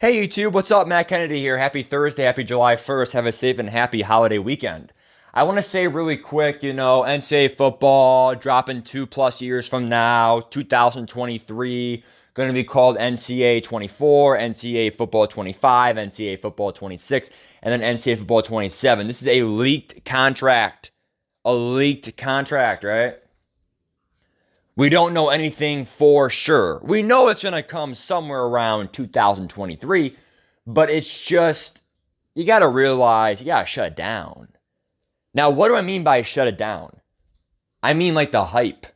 Hey YouTube, what's up? Matt Kennedy here. Happy Thursday, happy July 1st. Have a safe and happy holiday weekend. I want to say really quick, NCAA football dropping 2+ years from now, 2023, going to be called NCAA 24, NCAA football 25, NCAA football 26, and then NCAA football 27. This is a leaked contract. A leaked contract, right? We don't know anything for sure. We know it's going to come somewhere around 2023, but it's just, you got to realize you got to shut it down. Now, what do I mean by shut it down? I mean like the hype.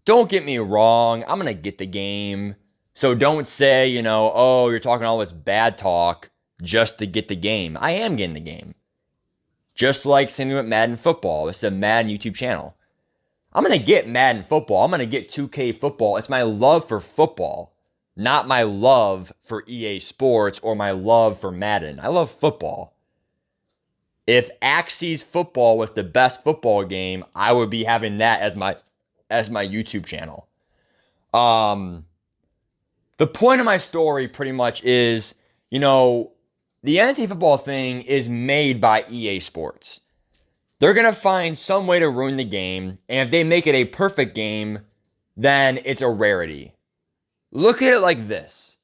Don't get me wrong, I'm going to get the game. So don't say, oh, you're talking all this bad talk just to get the game. I am getting the game. Just like same thing with Madden Football. It's a Madden YouTube channel. I'm going to get Madden Football. I'm going to get 2K Football. It's my love for football, not my love for EA Sports or my love for Madden. I love football. If Axie's Football was the best football game, I would be having that as my YouTube channel. The point of my story pretty much is, the NCAA football thing is made by EA Sports. They're going to find some way to ruin the game, and if they make it a perfect game, then it's a rarity. Look at it like this.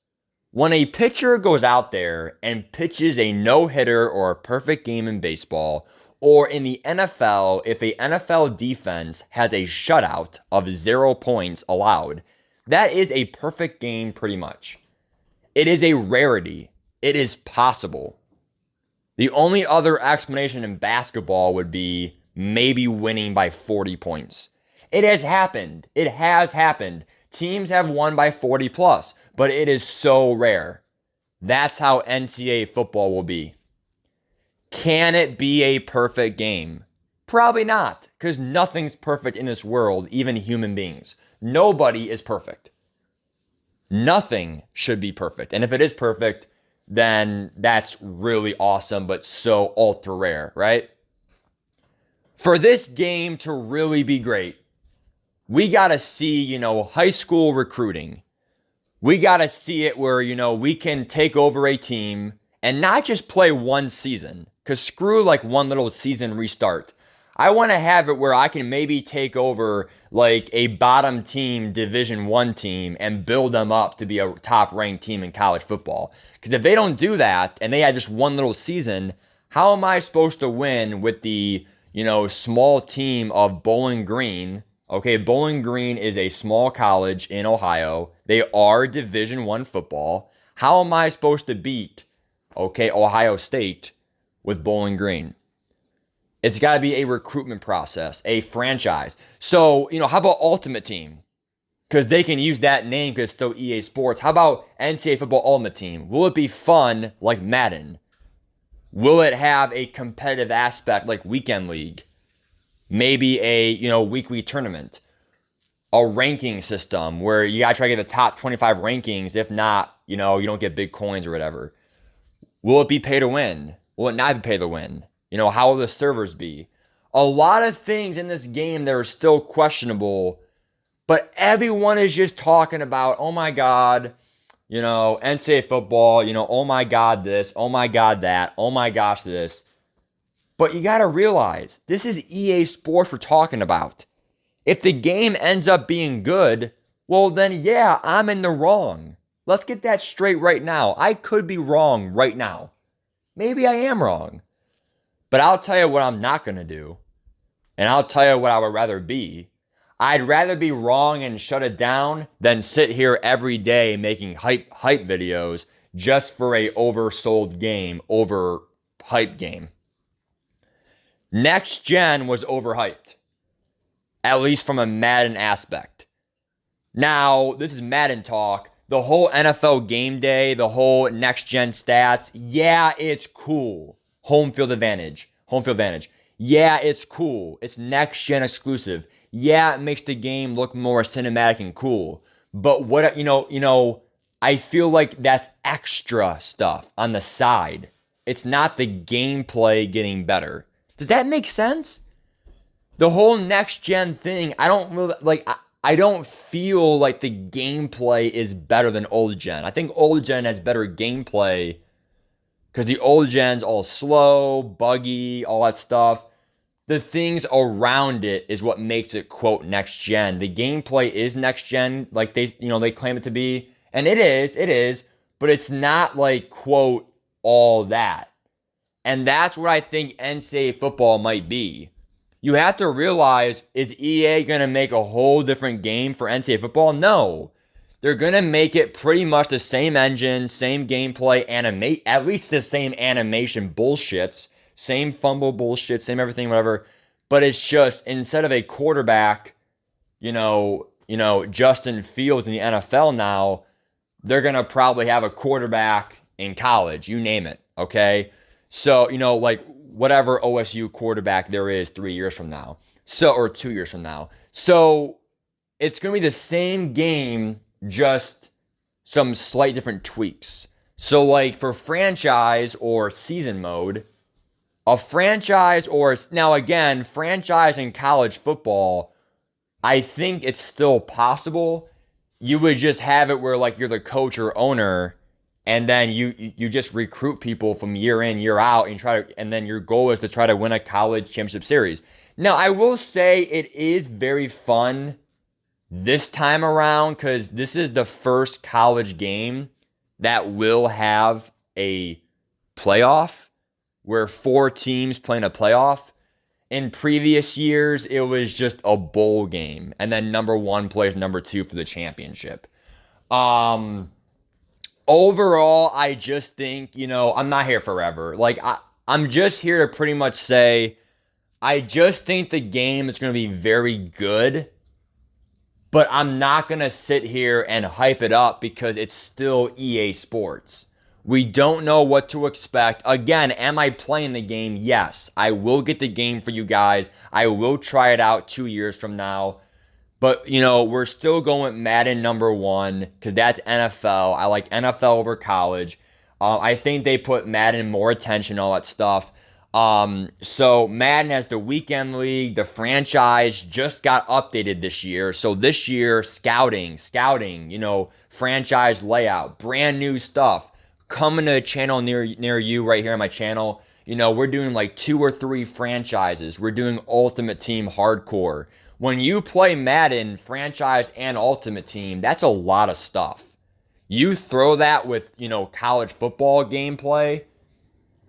When a pitcher goes out there and pitches a no-hitter or a perfect game in baseball, or in the NFL, if a NFL defense has a shutout of 0 points allowed, that is a perfect game pretty much. It is a rarity. It is possible. The only other explanation in basketball would be maybe winning by 40 points. It has happened. It has happened. Teams have won by 40 plus, but it is so rare. That's how NCAA football will be. Can it be a perfect game? Probably not, because nothing's perfect in this world, even human beings. Nobody is perfect. Nothing should be perfect. And if it is perfect, then that's really awesome, but so ultra rare, right? For this game to really be great, we got to see, high school recruiting. We got to see it where, we can take over a team and not just play one season, because screw like one little season restart. I want to have it where I can maybe take over like a bottom team, Division I team, and build them up to be a top ranked team in college football. Because if they don't do that and they had just one little season, how am I supposed to win with the, small team of Bowling Green? Okay, Bowling Green is a small college in Ohio. They are Division I football. How am I supposed to beat, Ohio State with Bowling Green? It's got to be a recruitment process, a franchise. So, how about Ultimate Team? Because they can use that name because it's still EA Sports. How about NCAA Football Ultimate Team? Will it be fun like Madden? Will it have a competitive aspect like Weekend League? Maybe a, weekly tournament. A ranking system where you got to try to get the top 25 rankings. If not, you don't get big coins or whatever. Will it be pay to win? Will it not be pay to win? How will the servers be? A lot of things in this game that are still questionable, but everyone is just talking about, oh my God, NCAA football, oh my God this, oh my God that, oh my gosh this. But you got to realize, this is EA Sports we're talking about. If the game ends up being good, well then yeah, I'm in the wrong. Let's get that straight right now. I could be wrong right now. Maybe I am wrong. But I'll tell you what I'm not going to do. And I'll tell you what I would rather be. I'd rather be wrong and shut it down than sit here every day making hype videos just for a oversold game, overhyped game. Next Gen was overhyped. At least from a Madden aspect. Now, this is Madden talk. The whole NFL game day, the whole next gen stats, yeah, it's cool. Home field advantage. Yeah, it's cool. It's next gen exclusive. Yeah, it makes the game look more cinematic and cool. But what, I feel like that's extra stuff on the side. It's not the gameplay getting better. Does that make sense? The whole next gen thing, I don't really, I don't feel like the gameplay is better than old gen. I think old gen has better gameplay because the old gen's all slow, buggy, all that stuff. The things around it is what makes it quote next gen. The gameplay is next gen, like they claim it to be, and it is, but it's not like quote all that. And that's what I think NCAA football might be. You have to realize, is EA going to make a whole different game for NCAA football? No. They're going to make it pretty much the same engine, same gameplay, animate, at least the same animation bullshits, same fumble bullshit, same everything, whatever. But it's just, instead of a quarterback, Justin Fields in the NFL now, they're going to probably have a quarterback in college, you name it, okay? So, like whatever OSU quarterback there is 3 years from now. So, or 2 years from now. So, it's going to be the same game, just some slight different tweaks. So, like for franchise or season mode, a franchise or, now again, franchise in college football, I think it's still possible. You would just have it where like you're the coach or owner, and then you just recruit people from year in, year out, and then your goal is to try to win a college championship series. Now, I will say it is very fun this time around because this is the first college game that will have a playoff where 4 teams play in a playoff. In previous years, it was just a bowl game, and then number 1 plays number 2 for the championship. Overall, I just think, I'm not here forever. Like, I'm just here to pretty much say, I just think the game is going to be very good, but I'm not going to sit here and hype it up because it's still EA Sports. We don't know what to expect. Again, am I playing the game? Yes. I will get the game for you guys. I will try it out 2 years from now. But, we're still going Madden number 1 because that's NFL. I like NFL over college. I think they put Madden more attention, all that stuff. So Madden has the weekend league. The franchise just got updated this year. So this year, scouting, franchise layout, brand new stuff. Coming to a channel near you right here on my channel. We're doing like 2 or 3 franchises. We're doing Ultimate Team Hardcore. When you play Madden, franchise, and Ultimate Team, that's a lot of stuff. You throw that with, college football gameplay,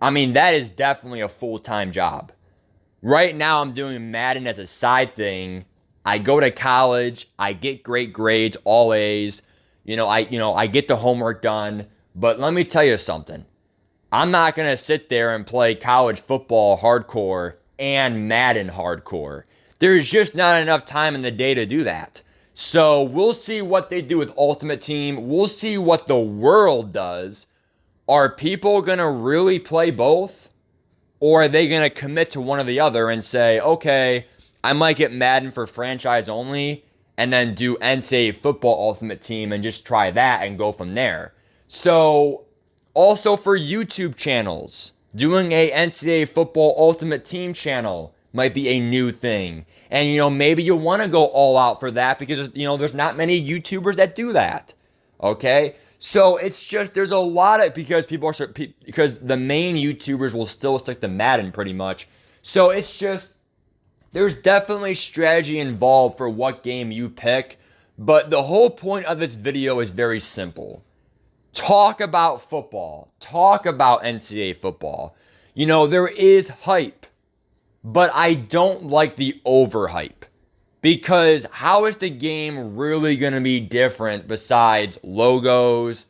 I mean, that is definitely a full-time job. Right now, I'm doing Madden as a side thing. I go to college, I get great grades, all A's. I get the homework done. But let me tell you something. I'm not going to sit there and play college football hardcore and Madden hardcore. There's just not enough time in the day to do that. So we'll see what they do with Ultimate Team. We'll see what the world does. Are people going to really play both? Or are they going to commit to one or the other and say, okay, I might get Madden for franchise only and then do NCAA Football Ultimate Team and just try that and go from there. So also for YouTube channels, doing a NCAA Football Ultimate Team channel might be a new thing. And, maybe you want to go all out for that because, there's not many YouTubers that do that. Okay? So it's just, there's a lot of, because the main YouTubers will still stick to Madden pretty much. So it's just, there's definitely strategy involved for what game you pick. But the whole point of this video is very simple. Talk about football. Talk about NCAA football. There is hype. But I don't like the overhype. Because how is the game really going to be different besides logos,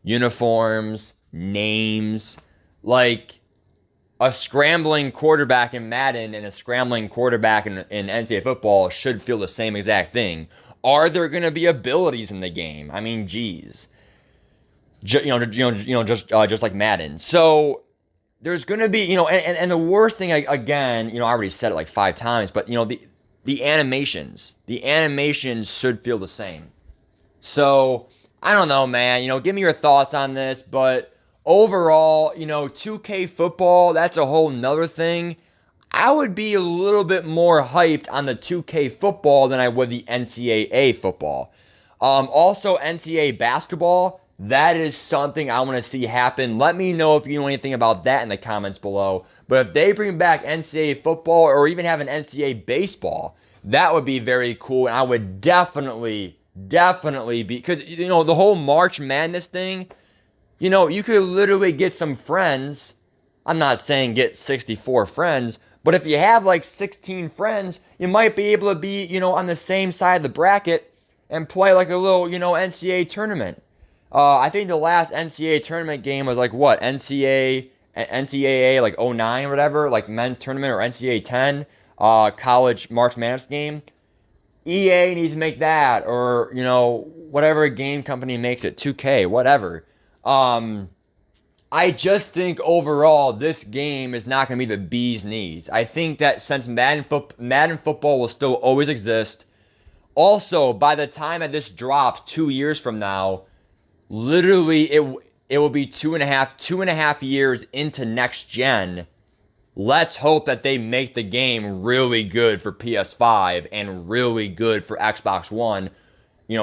uniforms, names? Like a scrambling quarterback in Madden and a scrambling quarterback in NCAA football should feel the same exact thing. Are there going to be abilities in the game? I mean, geez. Just like Madden. So there's going to be, and the worst thing, again, I already said it like 5 times, but, the animations should feel the same. So, I don't know, man, give me your thoughts on this, but overall, 2K football, that's a whole nother thing. I would be a little bit more hyped on the 2K football than I would the NCAA football. Also, NCAA basketball, that is something I want to see happen. Let me know if you know anything about that in the comments below. But if they bring back NCAA football or even have an NCAA baseball, that would be very cool. And I would definitely be, because, the whole March Madness thing, you could literally get some friends. I'm not saying get 64 friends, but if you have like 16 friends, you might be able to be, on the same side of the bracket and play like a little, NCAA tournament. I think the last NCAA tournament game was like what? NCAA like '09 or whatever, like men's tournament, or NCAA 10, college March Madness game. EA needs to make that, or, whatever game company makes it, 2K, whatever. I just think overall this game is not going to be the bee's knees. I think that since Madden football will still always exist. Also, by the time that this drops 2 years from now, literally it will be two and a half years into next gen. Let's hope that they make the game really good for PS5 and really good for Xbox One,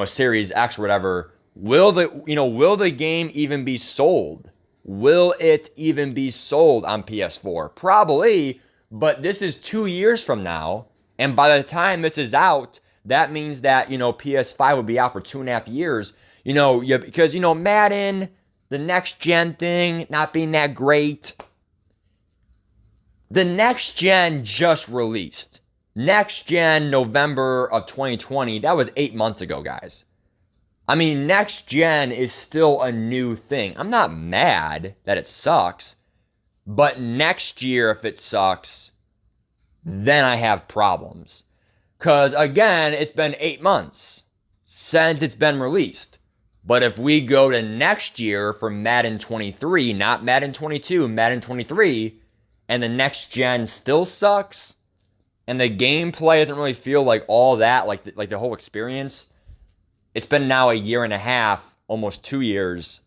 Series X or whatever. Will the game even be sold? Will it even be sold on PS4? Probably, but this is 2 years from now, and by the time this is out, that means that, PS5 will be out for 2.5 years. Because, Madden, the next gen thing, not being that great. The next gen just released. Next gen November of 2020, that was 8 months ago, guys. I mean, next gen is still a new thing. I'm not mad that it sucks, but next year, if it sucks, then I have problems. Because, again, it's been 8 months since it's been released. But if we go to next year for Madden 23, not Madden 22, Madden 23, and the next gen still sucks, and the gameplay doesn't really feel like all that, like the whole experience, it's been now a year and a half, almost 2 years,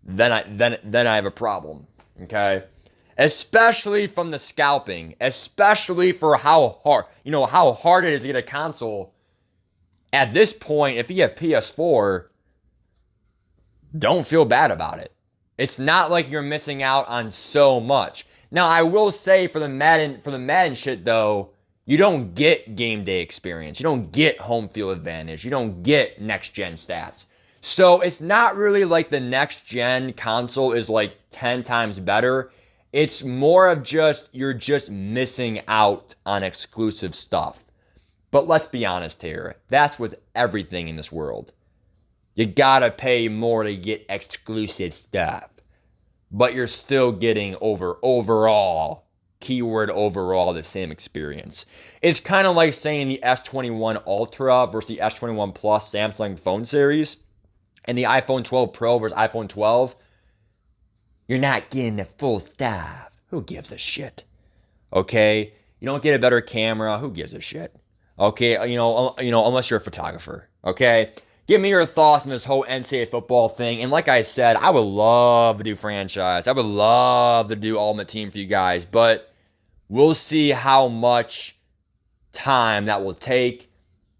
then I have a problem, okay? Especially from the scalping, especially for how hard it is to get a console. At this point, if you have PS4, don't feel bad about it. It's not like you're missing out on so much. Now, I will say for the Madden shit though, you don't get game day experience. You don't get home field advantage. You don't get next gen stats. So it's not really like the next gen console is like 10 times better. It's more of you're just missing out on exclusive stuff. But let's be honest here. That's with everything in this world. You gotta pay more to get exclusive stuff. But you're still getting overall, keyword overall, the same experience. It's kind of like saying the S21 Ultra versus the S21 Plus Samsung phone series and the iPhone 12 Pro versus iPhone 12. You're not getting the full stuff. Who gives a shit? Okay? You don't get a better camera. Who gives a shit? Okay? Unless you're a photographer. Okay? Give me your thoughts on this whole NCAA football thing. And like I said, I would love to do franchise. I would love to do Ultimate Team for you guys. But we'll see how much time that will take.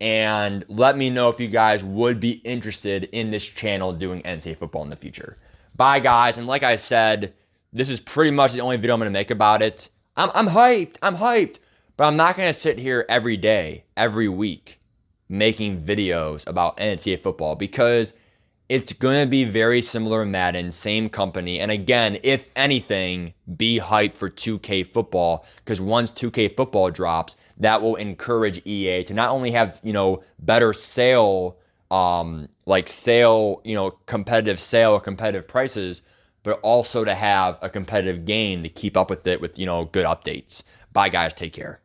And let me know if you guys would be interested in this channel doing NCAA football in the future. Bye, guys. And like I said, this is pretty much the only video I'm going to make about it. I'm hyped. But I'm not going to sit here every day, every week, making videos about NCAA football, because it's going to be very similar to Madden, same company. And again, if anything, be hyped for 2K football, because once 2K football drops, that will encourage EA to not only have, better competitive prices, but also to have a competitive game to keep up with it with, good updates. Bye, guys. Take care.